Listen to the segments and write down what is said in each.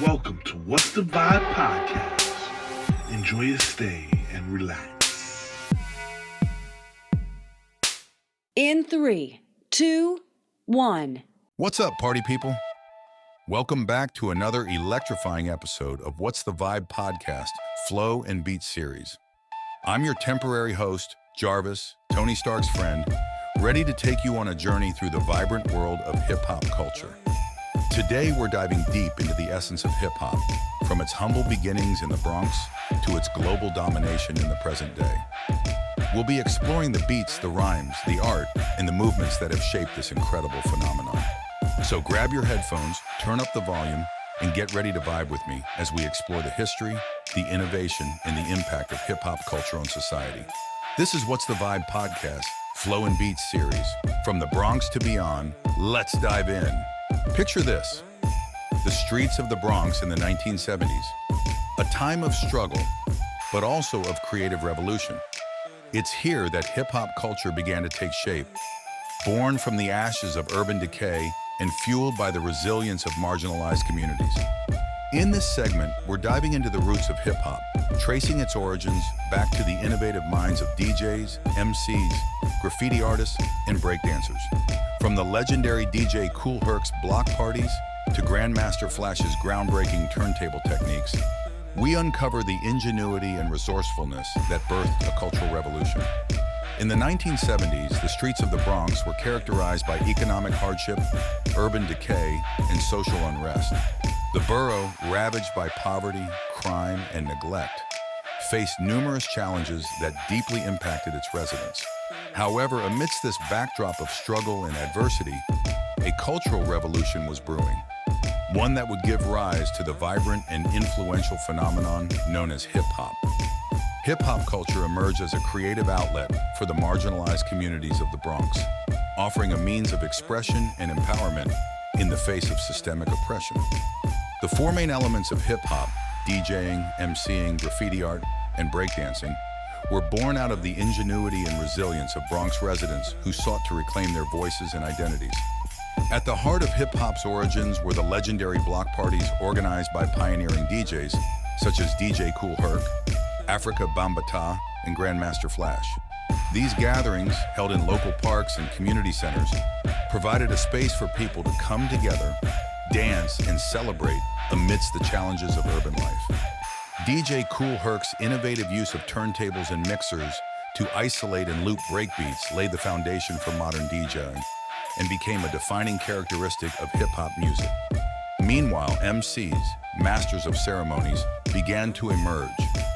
Welcome to What's the Vibe podcast. Enjoy your stay and relax. In 3, 2, 1. What's up, party people? Welcome back to another electrifying episode of What's the Vibe podcast, Flow and Beat series. I'm your temporary host, Jarvis, Tony Stark's friend, ready to take you on a journey through the vibrant world of hip-hop culture. Today, we're diving deep into the essence of hip-hop, from its humble beginnings in the Bronx to its global domination in the present day. We'll be exploring the beats, the rhymes, the art, and the movements that have shaped this incredible phenomenon. So grab your headphones, turn up the volume, and get ready to vibe with me as we explore the history, the innovation, and the impact of hip-hop culture on society. This is What's the Vibe podcast, Flow and Beat series. From the Bronx to beyond, let's dive in. Picture this, the streets of the Bronx in the 1970s, a time of struggle, but also of creative revolution. It's here that hip-hop culture began to take shape, born from the ashes of urban decay and fueled by the resilience of marginalized communities. In this segment, we're diving into the roots of hip-hop, tracing its origins back to the innovative minds of DJs, MCs, graffiti artists, and breakdancers. From the legendary DJ Kool Herc's block parties to Grandmaster Flash's groundbreaking turntable techniques, we uncover the ingenuity and resourcefulness that birthed a cultural revolution. In the 1970s, the streets of the Bronx were characterized by economic hardship, urban decay, and social unrest. The borough, ravaged by poverty, crime, and neglect, faced numerous challenges that deeply impacted its residents. However, amidst this backdrop of struggle and adversity, a cultural revolution was brewing, one that would give rise to the vibrant and influential phenomenon known as hip-hop. Hip-hop culture emerged as a creative outlet for the marginalized communities of the Bronx, offering a means of expression and empowerment in the face of systemic oppression. The four main elements of hip-hop, DJing, MCing, graffiti art, and breakdancing, were born out of the ingenuity and resilience of Bronx residents who sought to reclaim their voices and identities. At the heart of hip-hop's origins were the legendary block parties organized by pioneering DJs such as DJ Kool Herc, Africa Bambaataa, and Grandmaster Flash. These gatherings, held in local parks and community centers, provided a space for people to come together, dance, and celebrate amidst the challenges of urban life. DJ Kool Herc's innovative use of turntables and mixers to isolate and loop breakbeats laid the foundation for modern DJing and became a defining characteristic of hip-hop music. Meanwhile, MCs, masters of ceremonies, began to emerge,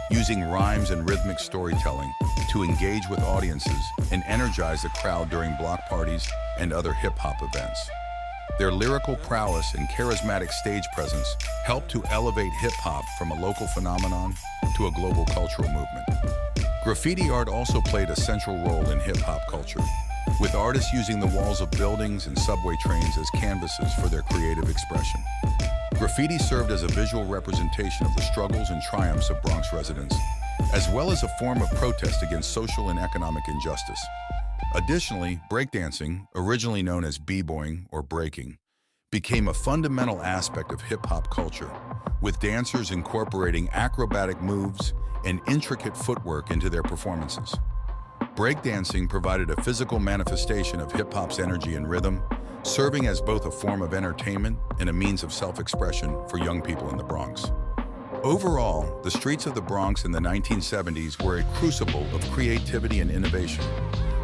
using rhymes and rhythmic storytelling to engage with audiences and energize the crowd during block parties and other hip-hop events. Their lyrical prowess and charismatic stage presence helped to elevate hip-hop from a local phenomenon to a global cultural movement. Graffiti art also played a central role in hip-hop culture, with artists using the walls of buildings and subway trains as canvases for their creative expression. Graffiti served as a visual representation of the struggles and triumphs of Bronx residents, as well as a form of protest against social and economic injustice. Additionally, breakdancing, originally known as b-boying or breaking, became a fundamental aspect of hip-hop culture, with dancers incorporating acrobatic moves and intricate footwork into their performances. Breakdancing provided a physical manifestation of hip-hop's energy and rhythm, serving as both a form of entertainment and a means of self-expression for young people in the Bronx. Overall, the streets of the Bronx in the 1970s were a crucible of creativity and innovation,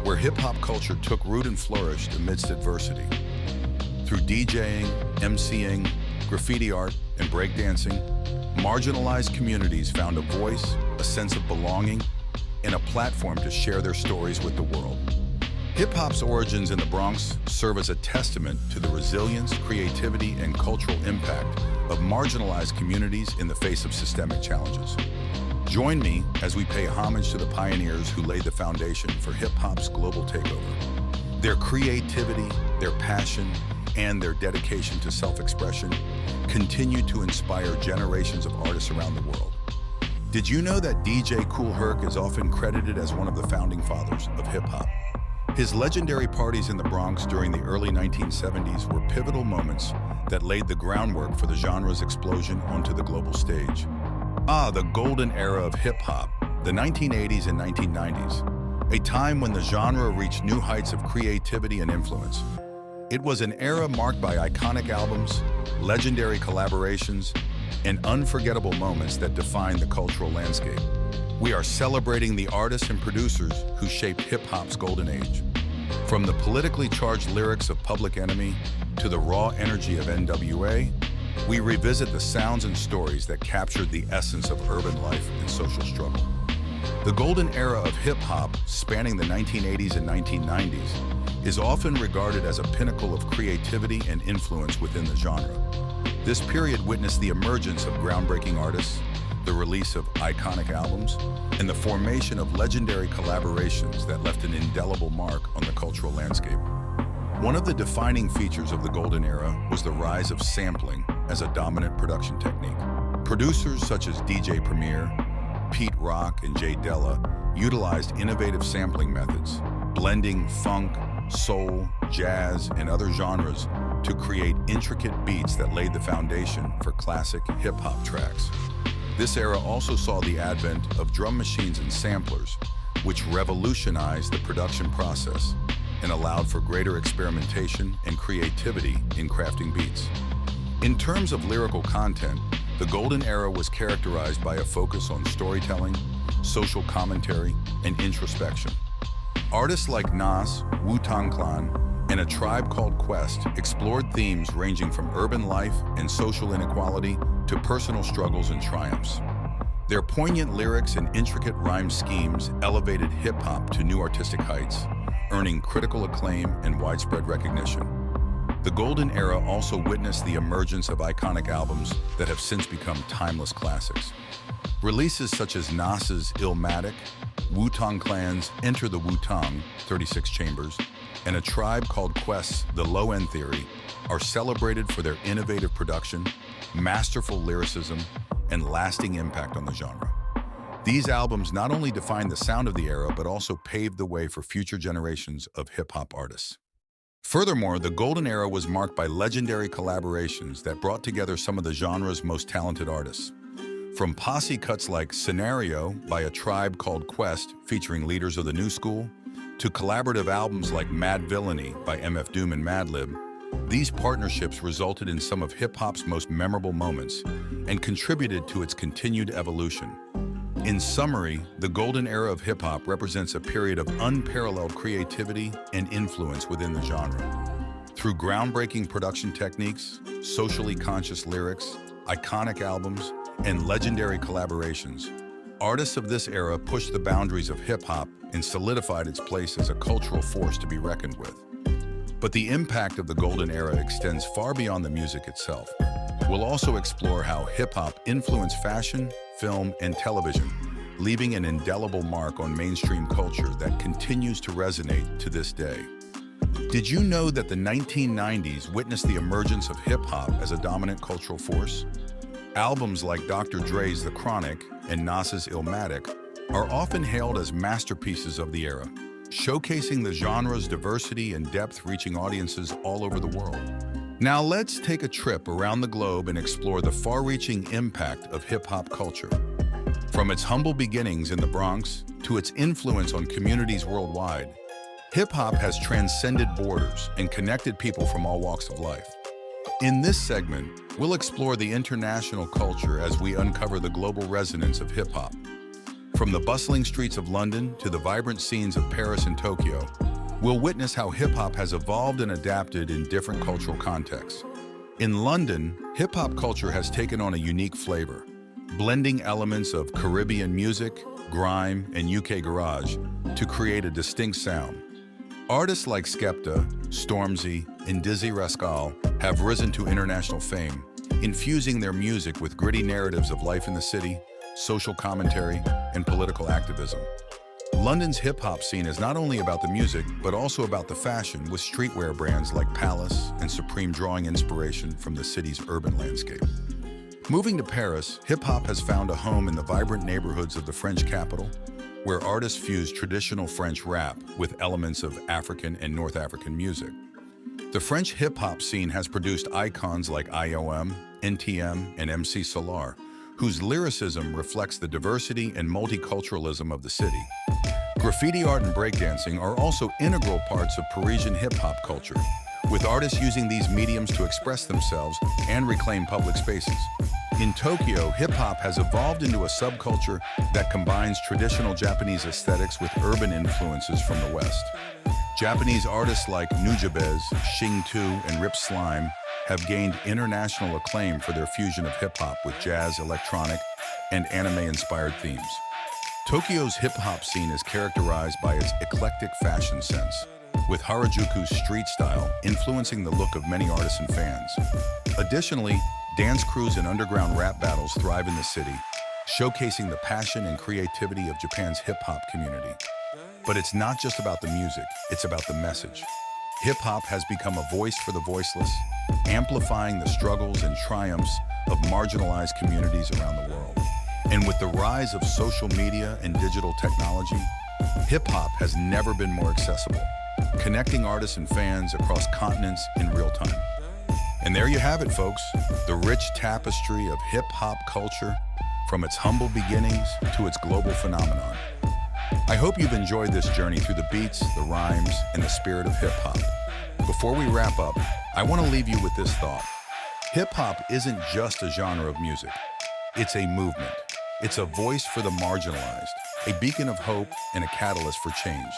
where hip-hop culture took root and flourished amidst adversity. Through DJing, MCing, graffiti art, and breakdancing, marginalized communities found a voice, a sense of belonging, and a platform to share their stories with the world. Hip-hop's origins in the Bronx serve as a testament to the resilience, creativity, and cultural impact of marginalized communities in the face of systemic challenges. Join me as we pay homage to the pioneers who laid the foundation for hip-hop's global takeover. Their creativity, their passion, and their dedication to self-expression continue to inspire generations of artists around the world. Did you know that DJ Kool Herc is often credited as one of the founding fathers of hip-hop? His legendary parties in the Bronx during the early 1970s were pivotal moments that laid the groundwork for the genre's explosion onto the global stage. The golden era of hip-hop, the 1980s and 1990s, a time when the genre reached new heights of creativity and influence. It was an era marked by iconic albums, legendary collaborations, and unforgettable moments that defined the cultural landscape. We are celebrating the artists and producers who shaped hip-hop's golden age. From the politically charged lyrics of Public Enemy to the raw energy of NWA, we revisit the sounds and stories that captured the essence of urban life and social struggle. The golden era of hip-hop, spanning the 1980s and 1990s, is often regarded as a pinnacle of creativity and influence within the genre. This period witnessed the emergence of groundbreaking artists, the release of iconic albums, and the formation of legendary collaborations that left an indelible mark on the cultural landscape. One of the defining features of the golden era was the rise of sampling as a dominant production technique. Producers such as DJ Premier, Pete Rock, and Jay Dilla utilized innovative sampling methods, blending funk, soul, jazz, and other genres to create intricate beats that laid the foundation for classic hip-hop tracks. This era also saw the advent of drum machines and samplers, which revolutionized the production process and allowed for greater experimentation and creativity in crafting beats. In terms of lyrical content, the golden era was characterized by a focus on storytelling, social commentary, and introspection. Artists like Nas, Wu-Tang Clan, and A Tribe Called Quest explored themes ranging from urban life and social inequality to personal struggles and triumphs. Their poignant lyrics and intricate rhyme schemes elevated hip-hop to new artistic heights, earning critical acclaim and widespread recognition. The golden era also witnessed the emergence of iconic albums that have since become timeless classics. Releases such as Nas's Illmatic, Wu-Tang Clan's Enter the Wu-Tang, 36 Chambers, and A Tribe Called Quest's The Low End Theory are celebrated for their innovative production, masterful lyricism, and lasting impact on the genre. These albums not only defined the sound of the era, but also paved the way for future generations of hip-hop artists. Furthermore, the golden era was marked by legendary collaborations that brought together some of the genre's most talented artists. From posse cuts like Scenario by A Tribe Called Quest, featuring leaders of the New School, to collaborative albums like Mad Villainy by MF Doom and Madlib, these partnerships resulted in some of hip-hop's most memorable moments and contributed to its continued evolution. In summary, the golden era of hip-hop represents a period of unparalleled creativity and influence within the genre. Through groundbreaking production techniques, socially conscious lyrics, iconic albums, and legendary collaborations, artists of this era pushed the boundaries of hip-hop and solidified its place as a cultural force to be reckoned with. But the impact of the golden era extends far beyond the music itself. We'll also explore how hip-hop influenced fashion, film, and television, leaving an indelible mark on mainstream culture that continues to resonate to this day. Did you know that the 1990s witnessed the emergence of hip-hop as a dominant cultural force? Albums like Dr. Dre's The Chronic and Nas's Illmatic are often hailed as masterpieces of the era, showcasing the genre's diversity and depth, reaching audiences all over the world. Now let's take a trip around the globe and explore the far-reaching impact of hip-hop culture. From its humble beginnings in the Bronx to its influence on communities worldwide, hip-hop has transcended borders and connected people from all walks of life. In this segment, we'll explore the international culture as we uncover the global resonance of hip-hop. From the bustling streets of London to the vibrant scenes of Paris and Tokyo, we'll witness how hip-hop has evolved and adapted in different cultural contexts. In London, hip-hop culture has taken on a unique flavor, blending elements of Caribbean music, grime, and UK garage to create a distinct sound. Artists like Skepta, Stormzy, and Dizzy Rascal have risen to international fame, infusing their music with gritty narratives of life in the city, social commentary, and political activism. London's hip-hop scene is not only about the music, but also about the fashion, with streetwear brands like Palace and Supreme drawing inspiration from the city's urban landscape. Moving to Paris, hip-hop has found a home in the vibrant neighborhoods of the French capital, where artists fuse traditional French rap with elements of African and North African music. The French hip-hop scene has produced icons like IOM, NTM, and MC Solar, whose lyricism reflects the diversity and multiculturalism of the city. Graffiti art and breakdancing are also integral parts of Parisian hip-hop culture, with artists using these mediums to express themselves and reclaim public spaces. In Tokyo, hip-hop has evolved into a subculture that combines traditional Japanese aesthetics with urban influences from the West. Japanese artists like Nujabes, Shing2, and Rip Slime have gained international acclaim for their fusion of hip-hop with jazz, electronic, and anime-inspired themes. Tokyo's hip-hop scene is characterized by its eclectic fashion sense, with Harajuku's street style influencing the look of many artists and fans. Additionally, dance crews and underground rap battles thrive in the city, showcasing the passion and creativity of Japan's hip-hop community. But it's not just about the music, it's about the message. Hip-hop has become a voice for the voiceless, amplifying the struggles and triumphs of marginalized communities around the world. And with the rise of social media and digital technology, hip-hop has never been more accessible, connecting artists and fans across continents in real time. And there you have it, folks, the rich tapestry of hip-hop culture, from its humble beginnings to its global phenomenon. I hope you've enjoyed this journey through the beats, the rhymes, and the spirit of hip-hop. Before we wrap up, I want to leave you with this thought. Hip-hop isn't just a genre of music. It's a movement. It's a voice for the marginalized, a beacon of hope, and a catalyst for change.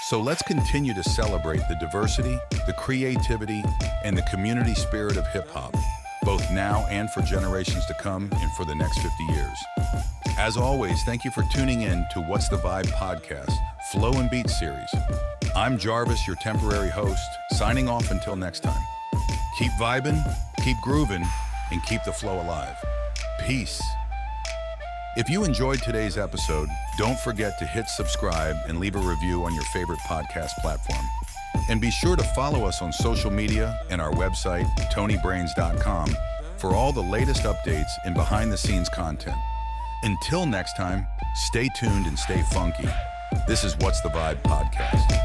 So let's continue to celebrate the diversity, the creativity, and the community spirit of hip-hop, both now and for generations to come and for the next 50 years. As always, thank you for tuning in to What's the Vibe podcast, Flow and Beat series. I'm Jarvis, your temporary host, signing off until next time. Keep vibing, keep grooving, and keep the flow alive. Peace. If you enjoyed today's episode, don't forget to hit subscribe and leave a review on your favorite podcast platform. And be sure to follow us on social media and our website, tonybrains.com, for all the latest updates and behind-the-scenes content. Until next time, stay tuned and stay funky. This is What's the Vibe podcast.